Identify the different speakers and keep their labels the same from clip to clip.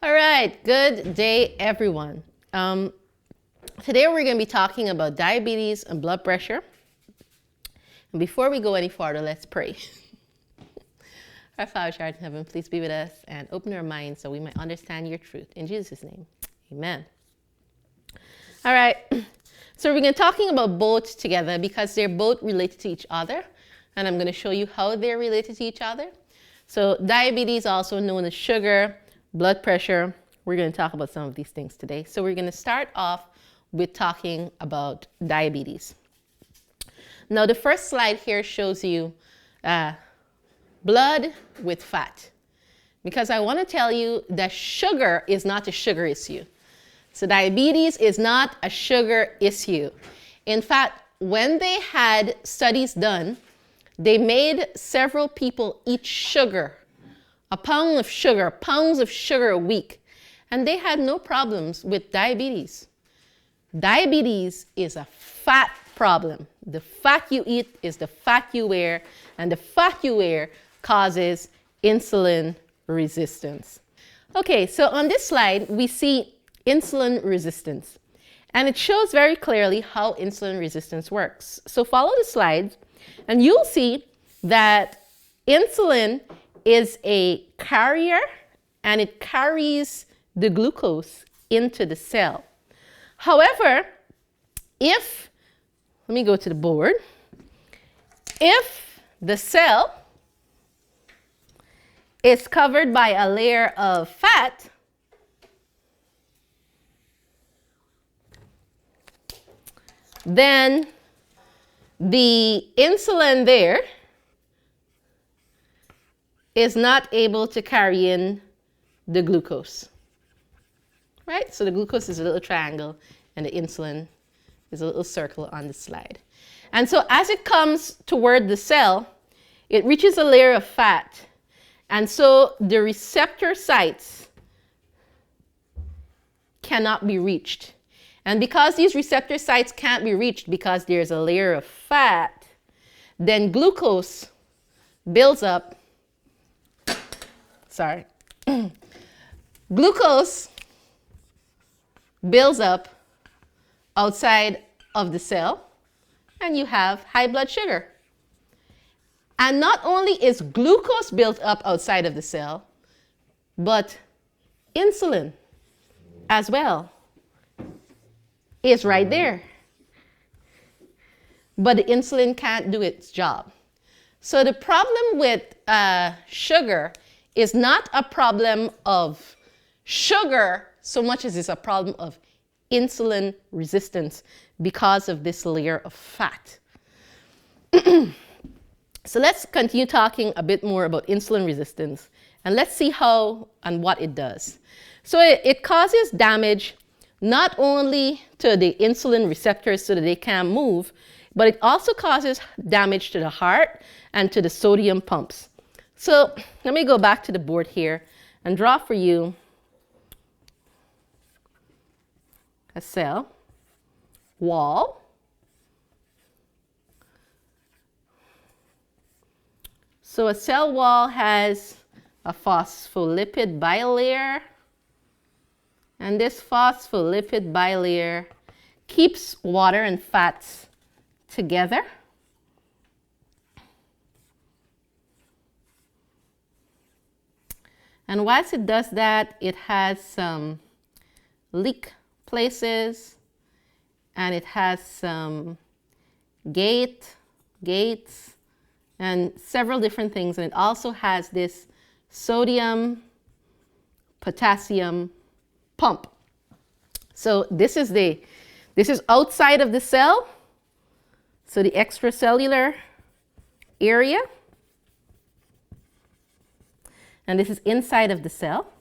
Speaker 1: All right, good day, everyone. Today we're going to be talking about diabetes and blood pressure. And before we go any farther, let's pray. Our Father which art in heaven, please be with us and open our minds so we might understand your truth. In Jesus' name, amen. All right, so we're going to be talking about both together because they're both related to each other. And I'm going to show you how they're related to each other. So diabetes, also known as sugar, blood pressure, we're going to talk about some of these things today. So we're going to start off with talking about diabetes. Now the first slide here shows you blood with fat, because I want to tell you that sugar is not a sugar issue. So diabetes is not a sugar issue. In fact, when they had studies done, they made several people eat sugar, pounds of sugar a week, and they had no problems with diabetes. Diabetes is a fat problem. The fat you eat is the fat you wear, and the fat you wear causes insulin resistance. Okay, so on this slide, we see insulin resistance, and it shows very clearly how insulin resistance works. So follow the slides, and you'll see that insulin is a carrier, and it carries the glucose into the cell. However, let me go to the board. If the cell is covered by a layer of fat, then the insulin there is not able to carry in the glucose, right? So the glucose is a little triangle and the insulin is a little circle on the slide. And so as it comes toward the cell, it reaches a layer of fat. And so the receptor sites cannot be reached. And because these receptor sites can't be reached because there's a layer of fat, then glucose builds up. Glucose builds up outside of the cell, and you have high blood sugar. And not only is glucose built up outside of the cell, but insulin as well is right there. But the insulin can't do its job. So the problem with sugar is not a problem of sugar so much as it's a problem of insulin resistance because of this layer of fat. So let's continue talking a bit more about insulin resistance, and let's see how and what it does. So it causes damage not only to the insulin receptors so that they can't move, but it also causes damage to the heart and to the sodium pumps. So let me go back to the board here and draw for you a cell wall. So a cell wall has a phospholipid bilayer, and this phospholipid bilayer keeps water and fats together. And once it does that, it has some leak places, and it has some gates, and several different things. And it also has this sodium, potassium pump. So this is outside of the cell, so the extracellular area. And this is inside of the cell.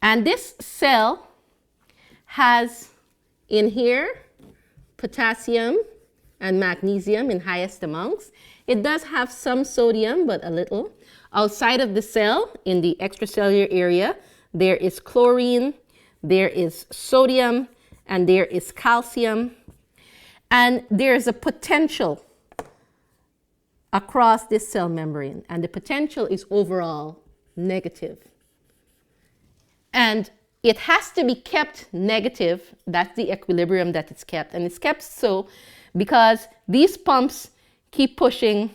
Speaker 1: And this cell has in here potassium and magnesium in highest amounts. It does have some sodium, but a little. Outside of the cell, in the extracellular area, there is chlorine, there is sodium, and there is calcium. And there's a potential across this cell membrane, and the potential is overall negative. And it has to be kept negative. That's the equilibrium that it's kept. And it's kept so because these pumps keep pushing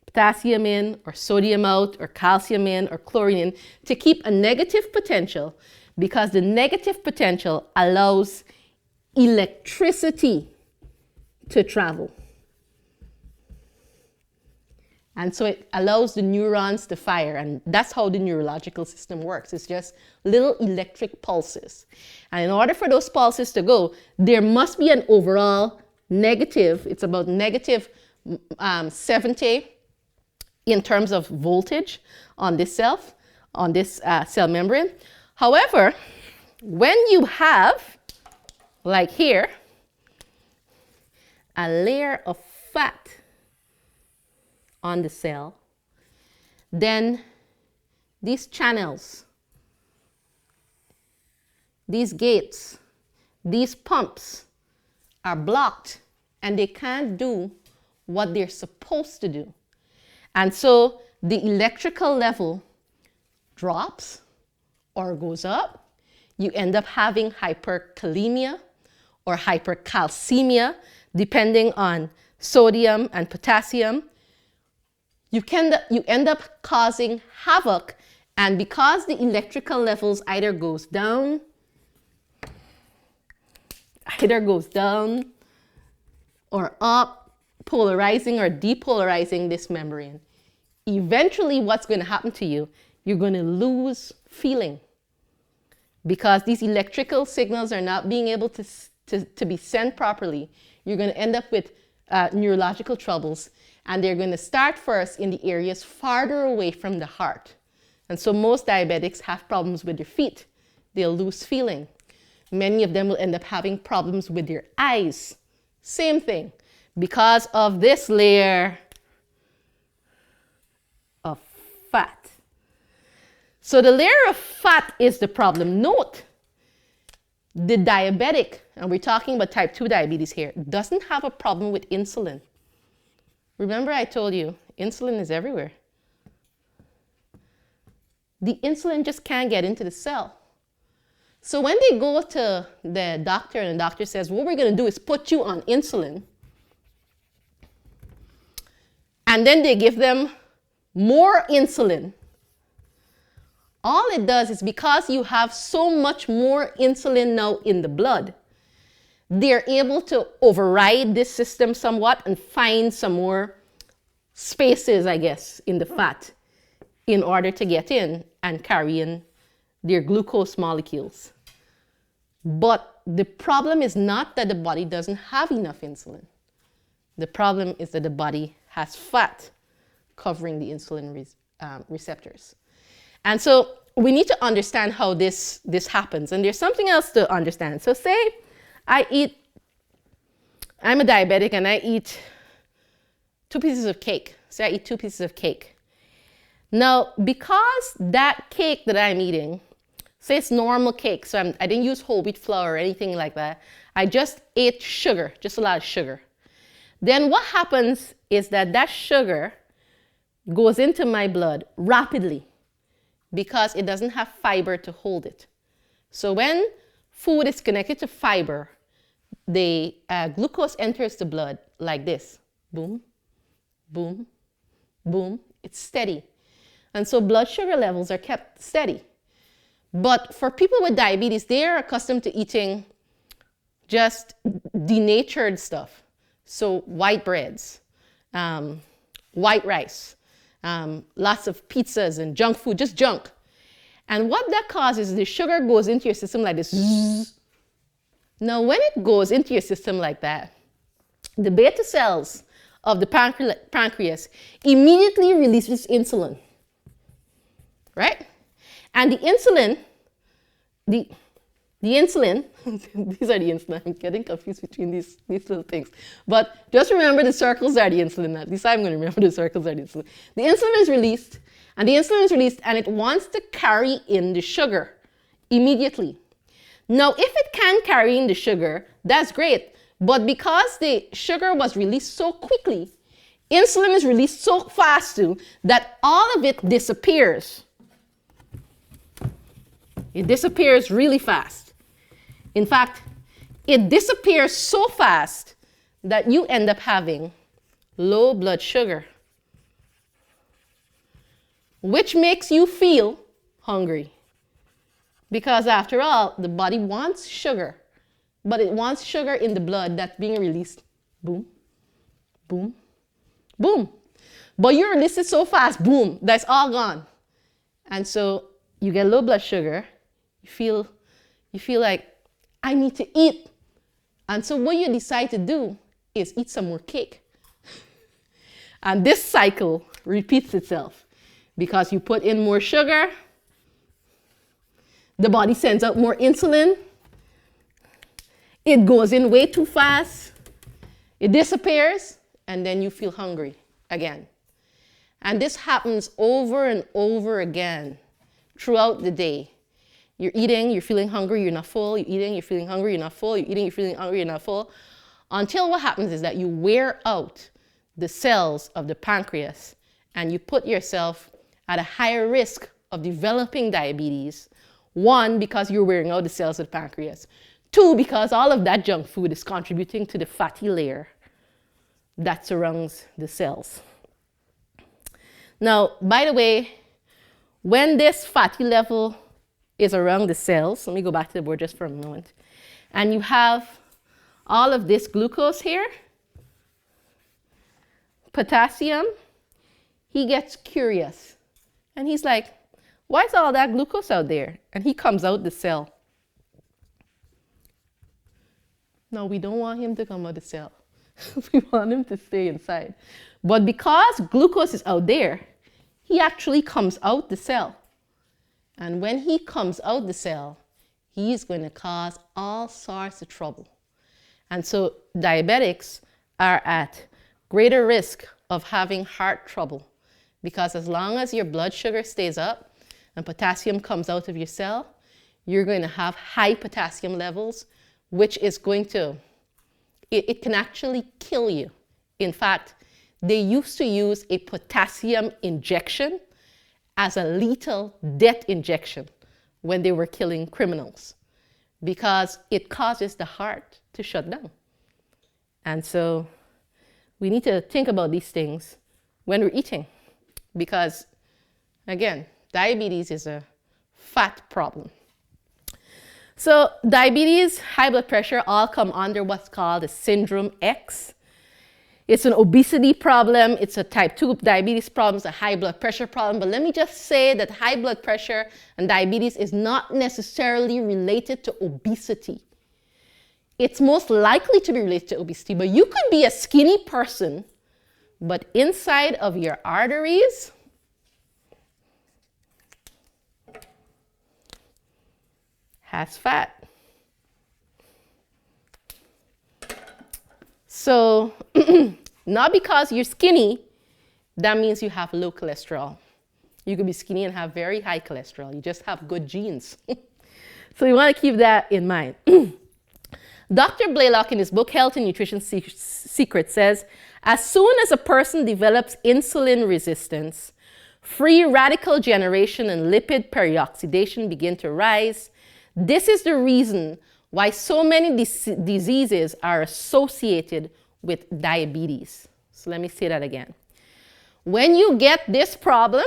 Speaker 1: potassium in or sodium out or calcium in or chlorine in to keep a negative potential, because the negative potential allows electricity to travel. And so it allows the neurons to fire, and that's how the neurological system works. It's just little electric pulses. And in order for those pulses to go, there must be an overall negative, it's about negative 70 in terms of voltage on this cell membrane. However, when you have, like here, a layer of fat on the cell, then these channels, these gates, these pumps are blocked and they can't do what they're supposed to do. And so the electrical level drops or goes up. You end up having hyperkalemia or hypercalcemia, depending on sodium and potassium. You end up causing havoc, and because the electrical levels either goes down or up, polarizing or depolarizing this membrane, eventually what's going to happen to you, you're going to lose feeling, because these electrical signals are not being able to be sent properly. You're going to end up with neurological troubles, and they're going to start first in the areas farther away from the heart. And so most diabetics have problems with their feet. They'll lose feeling. Many of them will end up having problems with their eyes. Same thing, because of this layer of fat. So the layer of fat is the problem. Note, the diabetic, and we're talking about type 2 diabetes here, doesn't have a problem with insulin. Remember I told you, insulin is everywhere. The insulin just can't get into the cell. So when they go to the doctor and the doctor says, what we're going to do is put you on insulin, and then they give them more insulin, all it does is, because you have so much more insulin now in the blood, they're able to override this system somewhat and find some more spaces, I guess, in the fat in order to get in and carry in their glucose molecules. But the problem is not that the body doesn't have enough insulin. The problem is that the body has fat covering the insulin receptors. And so we need to understand how this happens. And there's something else to understand. So say I'm a diabetic and I eat 2 pieces of cake. Say I eat 2 pieces of cake. Now, because that cake that I'm eating, say it's normal cake, so I didn't use whole wheat flour or anything like that. I just ate sugar, just a lot of sugar. Then what happens is that sugar goes into my blood rapidly because it doesn't have fiber to hold it. So when food is connected to fiber, the glucose enters the blood like this. Boom, boom, boom. It's steady. And so blood sugar levels are kept steady. But for people with diabetes, they are accustomed to eating just denatured stuff. So white breads, white rice, lots of pizzas and junk food, just junk. And what that causes is the sugar goes into your system like this. Now, when it goes into your system like that, the beta cells of the pancreas immediately releases insulin, right? And the insulin, these are the insulin. I'm getting confused between these little things. But just remember the circles are the insulin. At least I'm going to remember the circles are the insulin. The insulin is released, and it wants to carry in the sugar immediately. Now, if it can carry in the sugar, that's great. But because the sugar was released so quickly, insulin is released so fast too, that all of it disappears. It disappears really fast. In fact, it disappears so fast that you end up having low blood sugar, which makes you feel hungry. Because after all, the body wants sugar, but it wants sugar in the blood that's being released. Boom, boom, boom. But you release it so fast, boom, that's all gone. And so you get low blood sugar, you feel like, I need to eat. And so what you decide to do is eat some more cake. And this cycle repeats itself because you put in more sugar, the body sends out more insulin, it goes in way too fast, it disappears, and then you feel hungry again. And this happens over and over again throughout the day. You're eating, you're feeling hungry, you're not full, you're eating, you're feeling hungry, you're not full, you're eating, you're feeling hungry, you're not full, until what happens is that you wear out the cells of the pancreas and you put yourself at a higher risk of developing diabetes. One, because you're wearing out the cells of the pancreas. Two, because all of that junk food is contributing to the fatty layer that surrounds the cells. Now, by the way, when this fatty level is around the cells, let me go back to the board just for a moment, and you have all of this glucose here, potassium, he gets curious. And he's like, why is all that glucose out there? And he comes out the cell. No, we don't want him to come out the cell. We want him to stay inside. But because glucose is out there, he actually comes out the cell. And when he comes out the cell, he's going to cause all sorts of trouble. And so diabetics are at greater risk of having heart trouble, because as long as your blood sugar stays up and potassium comes out of your cell, you're going to have high potassium levels, which is going to, it can actually kill you. In fact, they used to use a potassium injection as a lethal death injection when they were killing criminals, because it causes the heart to shut down. And so we need to think about these things when we're eating, because again, diabetes is a fat problem. So diabetes, high blood pressure all come under what's called a syndrome X. It's an obesity problem, it's a type 2 diabetes problem, it's a high blood pressure problem. But let me just say that high blood pressure and diabetes is not necessarily related to obesity. It's most likely to be related to obesity, but you could be a skinny person, but inside of your arteries, has fat. So not because you're skinny, that means you have low cholesterol. You could be skinny and have very high cholesterol. You just have good genes. So you want to keep that in mind. Dr. Blaylock in his book, Health and Nutrition Secrets, says, as soon as a person develops insulin resistance, free radical generation and lipid peroxidation begin to rise. This is the reason why so many diseases are associated with diabetes. So let me say that again. When you get this problem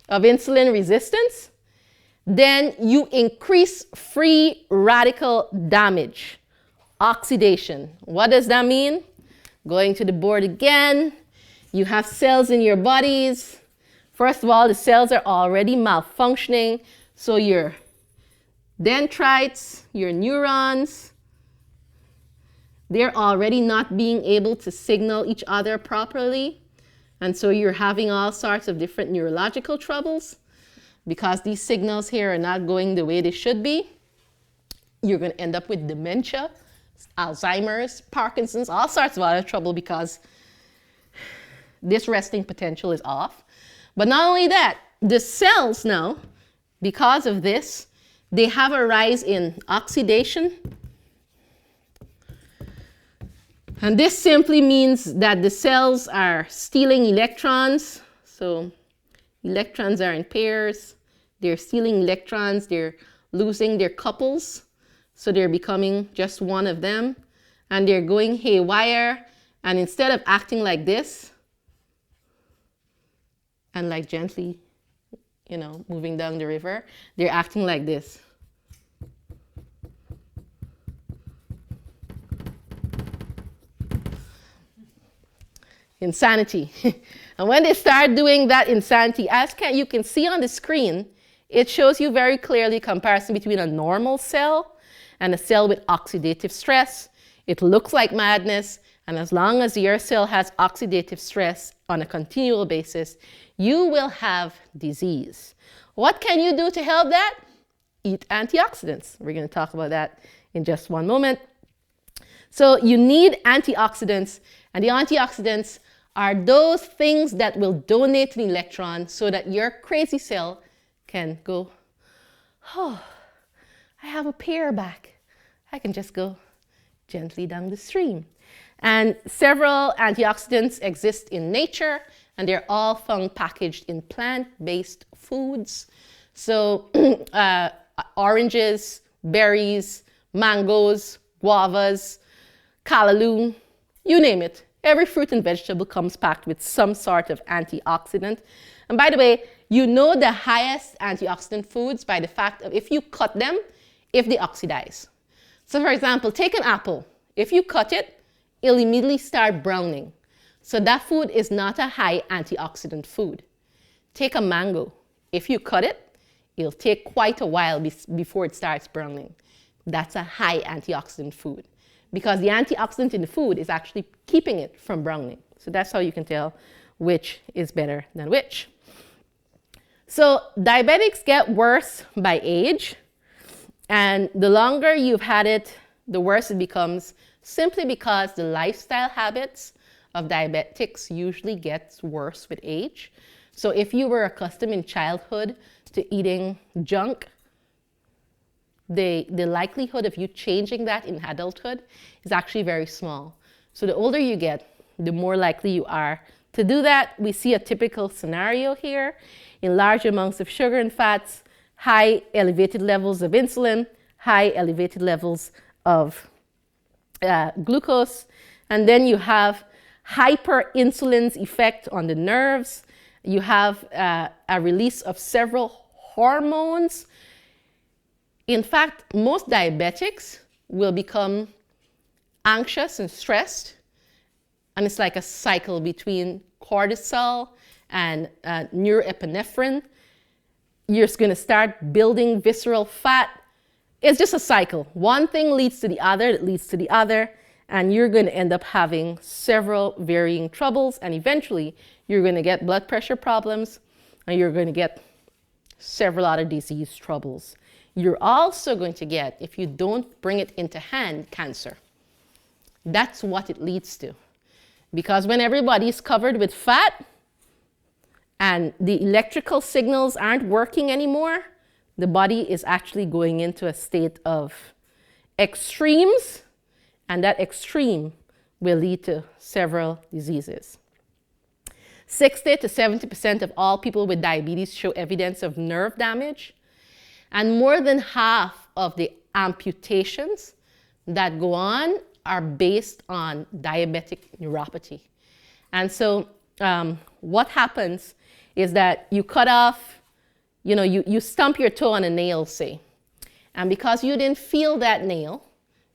Speaker 1: of insulin resistance, then you increase free radical damage, oxidation. What does that mean? Going to the board again, you have cells in your bodies. First of all, the cells are already malfunctioning, so your dendrites, your neurons, they're already not being able to signal each other properly. And so you're having all sorts of different neurological troubles because these signals here are not going the way they should be. You're going to end up with dementia, Alzheimer's, Parkinson's, all sorts of other trouble because this resting potential is off. But not only that, the cells now, because of this, they have a rise in oxidation. And this simply means that the cells are stealing electrons. So electrons are in pairs. They're stealing electrons, they're losing their couples, so they're becoming just one of them, and they're going haywire, and instead of acting like this, and like gently, moving down the river, they're acting like this. Insanity. And when they start doing that insanity, as you can see on the screen, it shows you very clearly comparison between a normal cell and a cell with oxidative stress. It looks like madness, and as long as your cell has oxidative stress on a continual basis, you will have disease. What can you do to help that? Eat antioxidants. We're going to talk about that in just one moment. So you need antioxidants, and the antioxidants are those things that will donate an electron so that your crazy cell can go, oh, I have a pear back. I can just go gently down the stream. And several antioxidants exist in nature, and they're all found packaged in plant-based foods. So oranges, berries, mangoes, guavas, callaloo, you name it. Every fruit and vegetable comes packed with some sort of antioxidant. And by the way, you know the highest antioxidant foods by the fact of if you cut them, if they oxidize. So for example, take an apple. If you cut it, it'll immediately start browning. So that food is not a high antioxidant food. Take a mango. If you cut it, it'll take quite a while before it starts browning. That's a high antioxidant food, because the antioxidant in the food is actually keeping it from browning. So that's how you can tell which is better than which. So diabetics get worse by age, and the longer you've had it, the worse it becomes, simply because the lifestyle habits of diabetics usually gets worse with age. So if you were accustomed in childhood to eating junk, the likelihood of you changing that in adulthood is actually very small. So the older you get, the more likely you are to do that. We see a typical scenario here. In large amounts of sugar and fats, high elevated levels of insulin, high elevated levels of glucose, and then you have hyperinsulin's effect on the nerves. You have a release of several hormones. In fact, most diabetics will become anxious and stressed, and it's like a cycle between cortisol and norepinephrine. You're just going to start building visceral fat. It's just a cycle. One thing leads to the other, that leads to the other, and you're going to end up having several varying troubles, and eventually you're going to get blood pressure problems, and you're going to get several other disease troubles. You're also going to get, if you don't bring it into hand, cancer. That's what it leads to. Because when everybody's covered with fat and the electrical signals aren't working anymore, the body is actually going into a state of extremes, and that extreme will lead to several diseases. 60 to 70% of all people with diabetes show evidence of nerve damage, and more than half of the amputations that go on are based on diabetic neuropathy. And so what happens is that you cut off, you stump your toe on a nail, say, and because you didn't feel that nail,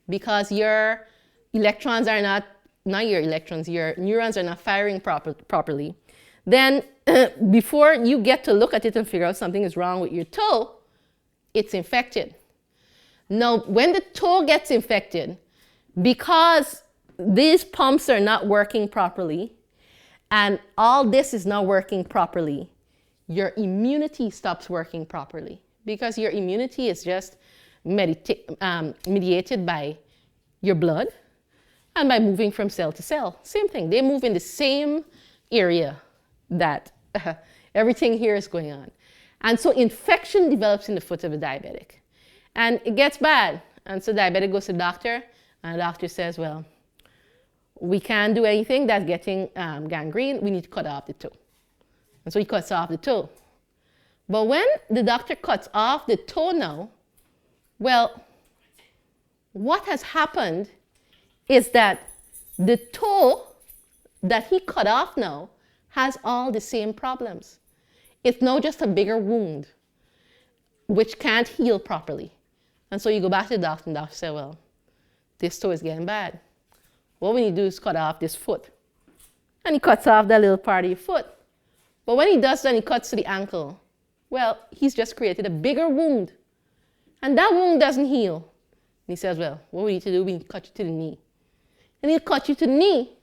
Speaker 1: because your electrons are your neurons are not firing properly, then before you get to look at it and figure out something is wrong with your toe, it's infected. Now, when the toe gets infected, because these pumps are not working properly, and all this is not working properly, your immunity stops working properly, because your immunity is just mediated by your blood and by moving from cell to cell. Same thing. They move in the same area that everything here is going on. And so infection develops in the foot of a diabetic. And it gets bad. And so the diabetic goes to the doctor, and the doctor says, well, we can't do anything. That's getting gangrene. We need to cut off the toe. And so he cuts off the toe. But when the doctor cuts off the toe now, well, what has happened is that the toe that he cut off now has all the same problems. It's now just a bigger wound, which can't heal properly. And so you go back to the doctor, and the doctor says, well, this toe is getting bad. What we need to do is cut off this foot. And he cuts off that little part of your foot. But when he does that, he cuts to the ankle. Well, he's just created a bigger wound. And that wound doesn't heal. And he says, well, what we need to do, we need to cut you to the knee. And he'll cut you to the knee.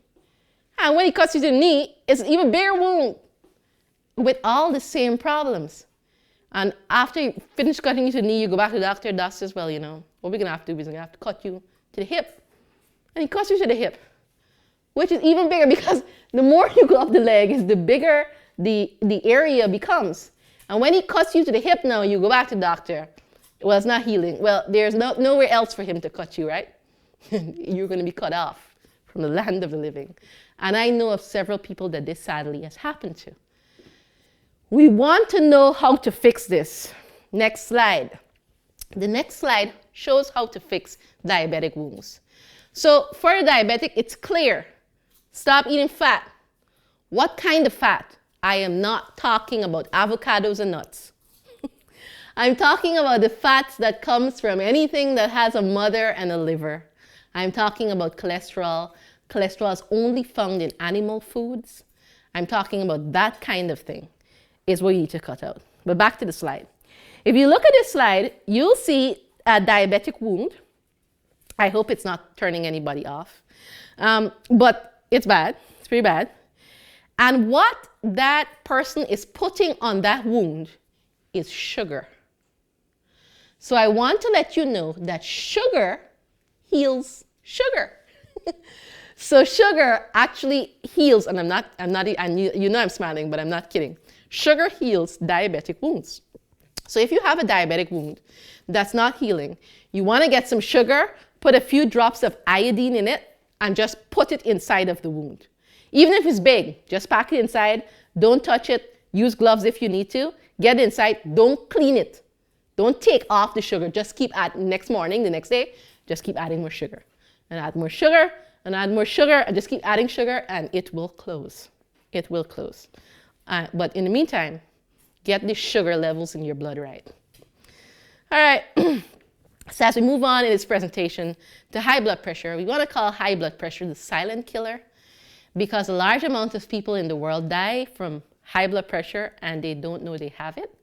Speaker 1: And when he cuts you to the knee, it's an even bigger wound with all the same problems. And after you finish cutting you to the knee, you go back to the doctor. The doctor says, well, what we're going to have to do is we're going to have to cut you to the hip. And he cuts you to the hip, which is even bigger because the more you go up the leg, is the bigger the area becomes. And when he cuts you to the hip now, you go back to the doctor. Well, it's not healing. Well, there's nowhere else for him to cut you, right? You're going to be cut off from the land of the living. And I know of several people that this sadly has happened to. We want to know how to fix this. Next slide. The next slide shows how to fix diabetic wounds. So for a diabetic, it's clear. Stop eating fat. What kind of fat? I am not talking about avocados and nuts. I'm talking about the fats that comes from anything that has a mother and a liver. I'm talking about cholesterol. Cholesterol is only found in animal foods. I'm talking about that kind of thing is what you need to cut out. But back to the slide. If you look at this slide, you'll see a diabetic wound. I hope it's not turning anybody off. But it's bad. It's pretty bad. And what that person is putting on that wound is sugar. So I want to let you know that sugar heals sugar. So sugar actually heals, and I'm smiling, but I'm not kidding. Sugar heals diabetic wounds. So if you have a diabetic wound that's not healing, you want to get some sugar, put a few drops of iodine in it, and just put it inside of the wound. Even if it's big, just pack it inside. Don't touch it. Use gloves if you need to. Get it inside. Don't clean it. Don't take off the sugar. Just keep adding. Next morning, the next day, just keep adding more sugar. And add more sugar, and add more sugar, and just keep adding sugar, and it will close. It will close. But in the meantime, get the sugar levels in your blood right. All right. So as we move on in this presentation to high blood pressure, we want to call high blood pressure the silent killer because a large amount of people in the world die from high blood pressure and they don't know they have it.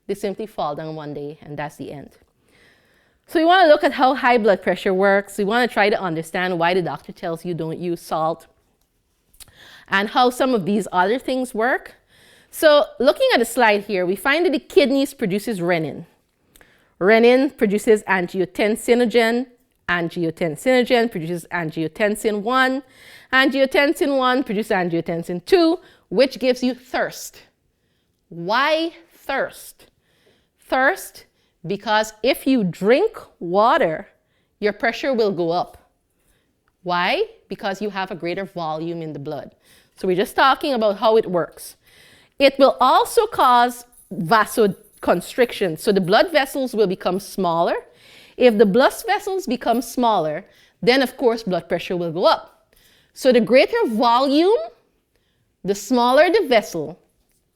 Speaker 1: They simply fall down one day and that's the end. So we want to look at how high blood pressure works. We want to try to understand why the doctor tells you don't use salt and how some of these other things work. So looking at the slide here, we find that the kidneys produces renin. Renin produces angiotensinogen. Angiotensinogen produces angiotensin 1. Angiotensin 1 produces angiotensin 2, which gives you thirst. Why thirst? Thirst because if you drink water, your pressure will go up. Why? Because you have a greater volume in the blood. So we're just talking about how it works. It will also cause vasoconstriction. So the blood vessels will become smaller. If the blood vessels become smaller, then of course blood pressure will go up. So the greater volume, the smaller the vessel,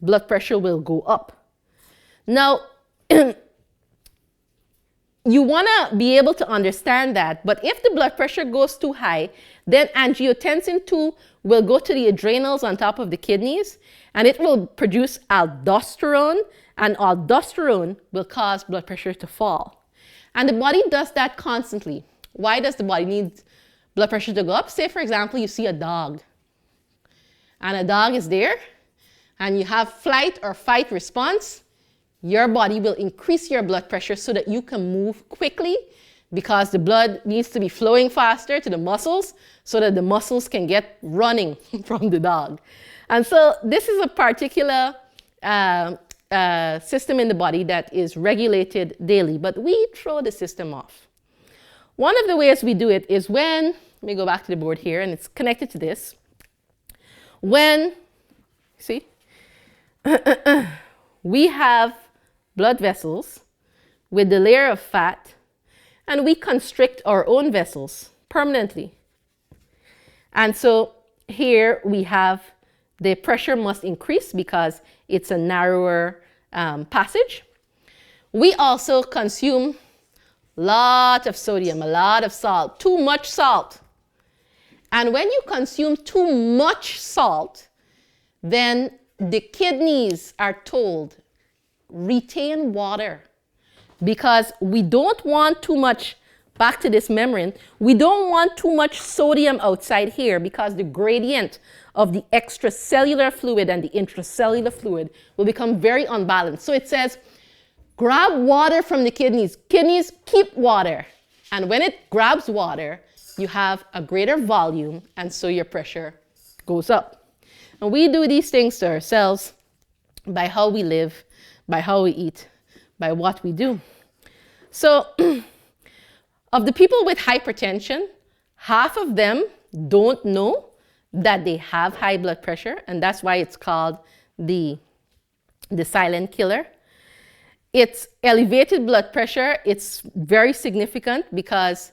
Speaker 1: blood pressure will go up. Now, you want to be able to understand that, but if the blood pressure goes too high, then angiotensin 2 will go to the adrenals on top of the kidneys, and it will produce aldosterone, and aldosterone will cause blood pressure to fall. And the body does that constantly. Why does the body need blood pressure to go up? Say, for example, you see a dog, and a dog is there, and you have flight or fight response. Your body will increase your blood pressure so that you can move quickly because the blood needs to be flowing faster to the muscles so that the muscles can get running from the dog. And so this is a particular system in the body that is regulated daily, but we throw the system off. One of the ways we do it is when, let me go back to the board here, and it's connected to this. When, see, we have blood vessels with the layer of fat, and we constrict our own vessels permanently. And so here we have the pressure must increase because it's a narrower passage. We also consume a lot of sodium, a lot of salt, too much salt. And when you consume too much salt, then the kidneys are told, retain water, because we don't want too much, back to this membrane, we don't want too much sodium outside here because the gradient of the extracellular fluid and the intracellular fluid will become very unbalanced. So it says, grab water from the kidneys. Kidneys keep water. And when it grabs water, you have a greater volume, and so your pressure goes up. And we do these things to ourselves by how we live, by how we eat, by what we do. So of the people with hypertension, half of them don't know that they have high blood pressure, and that's why it's called the silent killer. It's elevated blood pressure. It's very significant because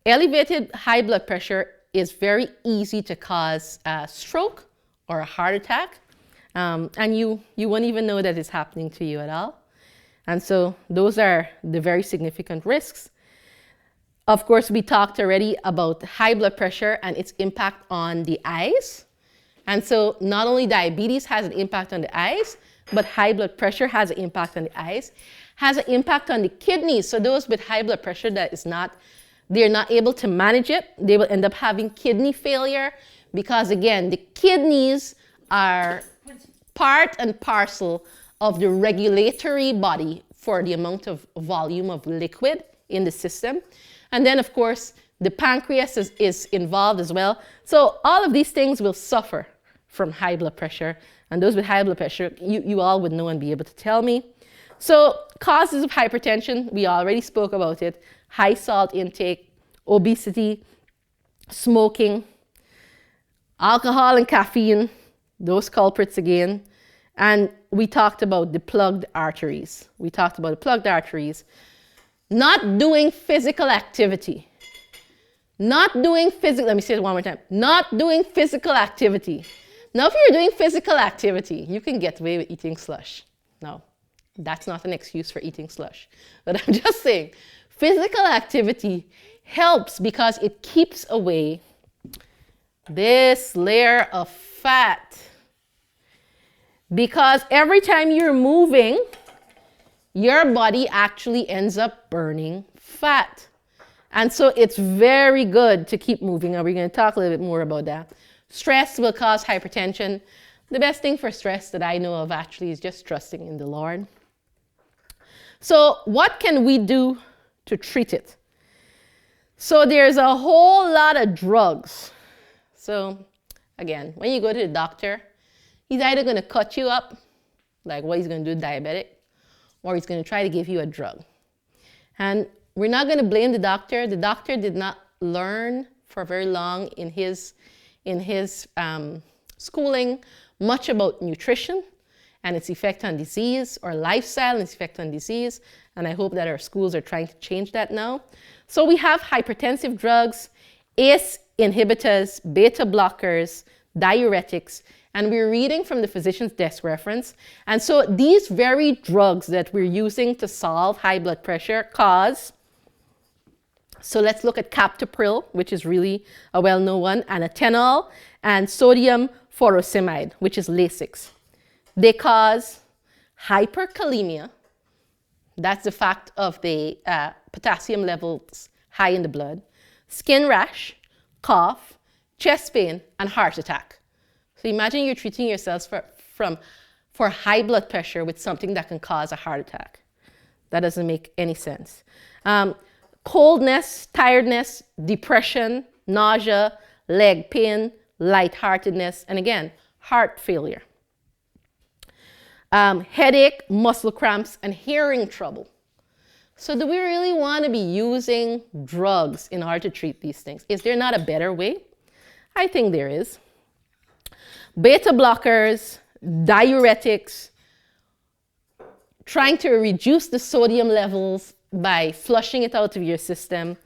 Speaker 1: elevated high blood pressure is very easy to cause a stroke or a heart attack, and you won't even know that it's happening to you at all. And so those are the very significant risks. Of course, we talked already about high blood pressure and its impact on the eyes. And so not only diabetes has an impact on the eyes, but high blood pressure has an impact on the eyes, has an impact on the kidneys. So those with high blood pressure they're not able to manage it. They will end up having kidney failure because, again, the kidneys are part and parcel of the regulatory body for the amount of volume of liquid in the system. And then, of course, the pancreas is involved as well. So all of these things will suffer from high blood pressure. And those with high blood pressure, you all would know and be able to tell me. So causes of hypertension, we already spoke about it. High salt intake, obesity, smoking, alcohol and caffeine, those culprits again. And we talked about the plugged arteries. Not doing physical activity. Let me say it one more time. Not doing physical activity. Now, if you're doing physical activity, you can get away with eating slush. No, that's not an excuse for eating slush. But I'm just saying, physical activity helps because it keeps away this layer of fat. Because every time you're moving, your body actually ends up burning fat. And so it's very good to keep moving. And we're going to talk a little bit more about that. Stress will cause hypertension. The best thing for stress that I know of actually is just trusting in the Lord. So what can we do to treat it? So there's a whole lot of drugs. So again, when you go to the doctor, he's either going to cut you up, like what he's going to do diabetic, or he's going to try to give you a drug. And we're not going to blame the doctor. The doctor did not learn for very long in his schooling much about nutrition and its effect on disease, or lifestyle and its effect on disease. And I hope that our schools are trying to change that now. So we have hypertensive drugs, ACE inhibitors, beta blockers, diuretics, and we're reading from the physician's desk reference. And so these very drugs that we're using to solve high blood pressure cause, so let's look at captopril, which is really a well-known one, and ethanol, and sodium furosemide, which is Lasix. They cause hyperkalemia. That's the fact of the potassium levels high in the blood, skin rash, cough, chest pain, and heart attack. So imagine you're treating yourselves for high blood pressure with something that can cause a heart attack. That doesn't make any sense. Coldness, tiredness, depression, nausea, leg pain, lightheartedness, and again, heart failure. Headache, muscle cramps, and hearing trouble. So do we really want to be using drugs in order to treat these things? Is there not a better way? I think there is. Beta blockers, diuretics, trying to reduce the sodium levels by flushing it out of your system,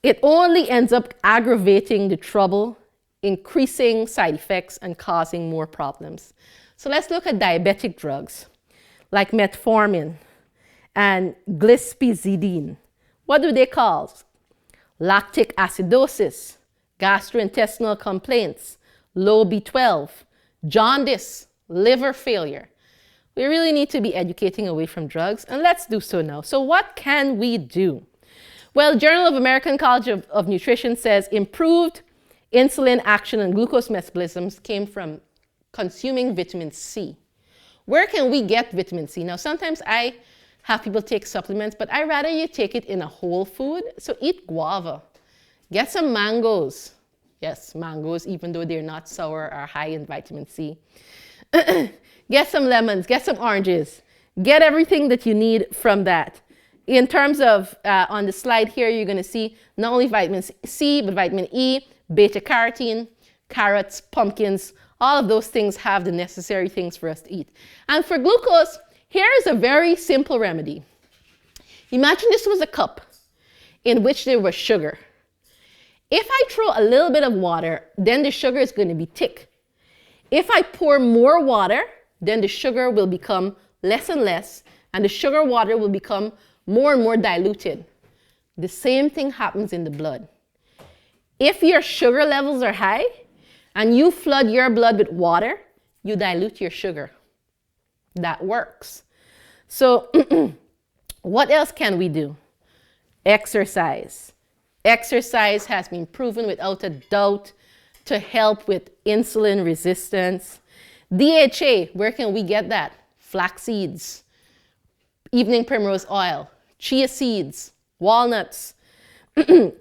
Speaker 1: it only ends up aggravating the trouble, increasing side effects, and causing more problems. So let's look at diabetic drugs like metformin and glispizidine. What do they cause? Lactic acidosis, gastrointestinal complaints, low B12, jaundice, liver failure. We really need to be educating away from drugs, and let's do so now. So what can we do? Well, Journal of American College of Nutrition says improved insulin action and glucose metabolism came from consuming vitamin C. Where can we get vitamin C? Now, sometimes I have people take supplements, but I'd rather you take it in a whole food. So eat guava. Get some mangoes. Yes, mangoes, even though they're not sour, are high in vitamin C. Get some lemons, get some oranges. Get everything that you need from that. In terms of, on the slide here, you're going to see not only vitamin C, but vitamin E, beta carotene, carrots, pumpkins. All of those things have the necessary things for us to eat. And for glucose, here is a very simple remedy. Imagine this was a cup in which there was sugar. If I throw a little bit of water, then the sugar is going to be thick. If I pour more water, then the sugar will become less and less, and the sugar water will become more and more diluted. The same thing happens in the blood. If your sugar levels are high and you flood your blood with water, you dilute your sugar. That works. So what else can we do? Exercise. Exercise has been proven without a doubt to help with insulin resistance. DHA, where can we get that? Flax seeds, evening primrose oil, chia seeds, walnuts,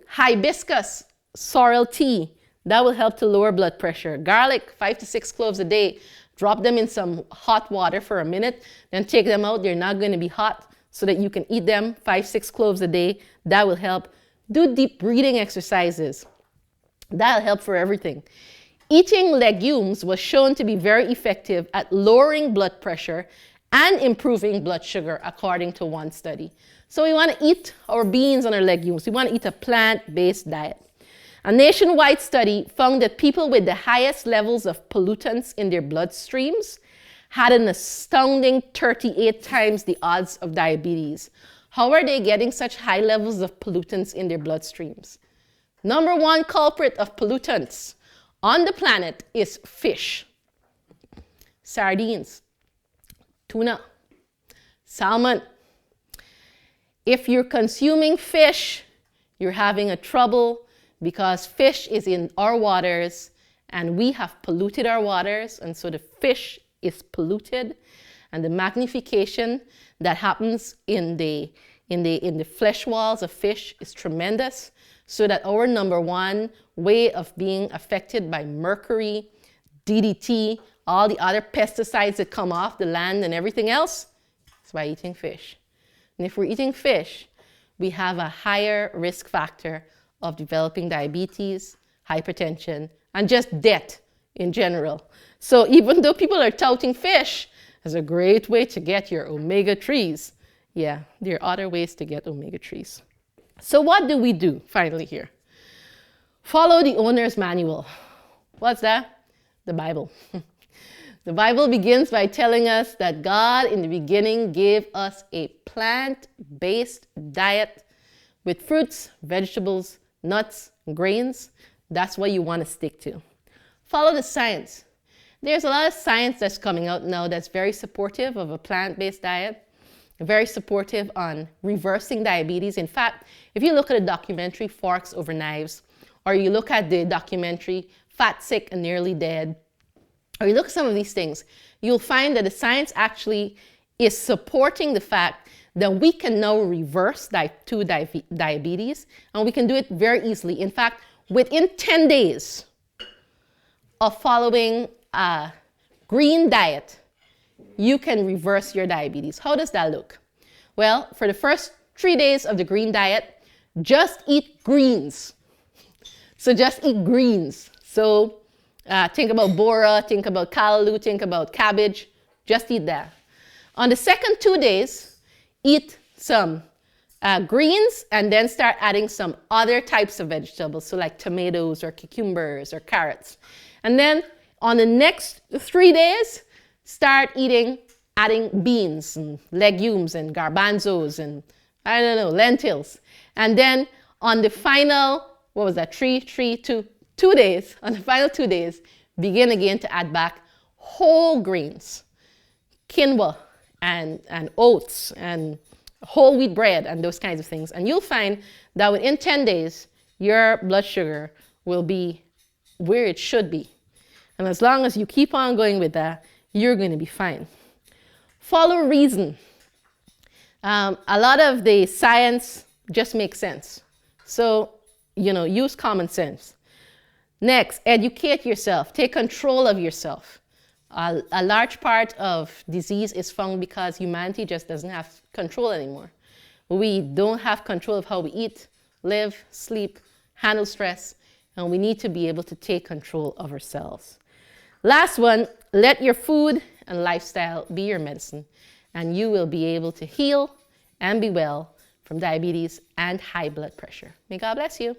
Speaker 1: hibiscus, sorrel tea. That will help to lower blood pressure. Garlic, 5 to 6 cloves a day. Drop them in some hot water for a minute, then take them out. They're not going to be hot so that you can eat them 5, 6 cloves a day. That will help. Do deep breathing exercises. That'll help for everything. Eating legumes was shown to be very effective at lowering blood pressure and improving blood sugar, according to one study. So we want to eat our beans and our legumes. We want to eat a plant-based diet. A nationwide study found that people with the highest levels of pollutants in their bloodstreams had an astounding 38 times the odds of diabetes. How are they getting such high levels of pollutants in their bloodstreams? Number one culprit of pollutants on the planet is fish. Sardines, tuna, salmon. If you're consuming fish, you're having a trouble because fish is in our waters and we have polluted our waters, and so the fish is polluted, and the magnification that happens in the flesh walls of fish is tremendous, so that our number one way of being affected by mercury, DDT, all the other pesticides that come off the land and everything else is by eating fish. And if we're eating fish, we have a higher risk factor of developing diabetes, hypertension, and just death in general. So even though people are touting fish as a great way to get your omega-3s, yeah, there are other ways to get omega-3s. So what do we do finally here? Follow the owner's manual. What's that? The Bible. The Bible begins by telling us that God in the beginning gave us a plant-based diet with fruits, vegetables, nuts, grains. That's what you want to stick to. Follow the science. There's a lot of science that's coming out now that's very supportive of a plant-based diet, very supportive on reversing diabetes. In fact, if you look at a documentary, Forks Over Knives, or you look at the documentary, Fat, Sick, and Nearly Dead, or you look at some of these things, you'll find that the science actually is supporting the fact that we can now reverse type 2 diabetes, and we can do it very easily. In fact, within 10 days of following a green diet, you can reverse your diabetes. How does that look? Well, for the first 3 days of the green diet, just eat greens. So just eat greens. So think about bora, think about callaloo, think about cabbage. Just eat that. On the second 2 days, eat some greens and then start adding some other types of vegetables, so like tomatoes or cucumbers or carrots. And then on the next 3 days, start adding beans and legumes and garbanzos and, I don't know, lentils. And then on the final, 2 days, on the final 2 days, begin again to add back whole grains, quinoa and oats and whole wheat bread and those kinds of things. And you'll find that within 10 days, your blood sugar will be where it should be. And as long as you keep on going with that, you're going to be fine. Follow reason. A lot of the science just makes sense. So, use common sense. Next, educate yourself. Take control of yourself. A large part of disease is found because humanity just doesn't have control anymore. We don't have control of how we eat, live, sleep, handle stress, and we need to be able to take control of ourselves. Last one, let your food and lifestyle be your medicine, and you will be able to heal and be well from diabetes and high blood pressure. May God bless you.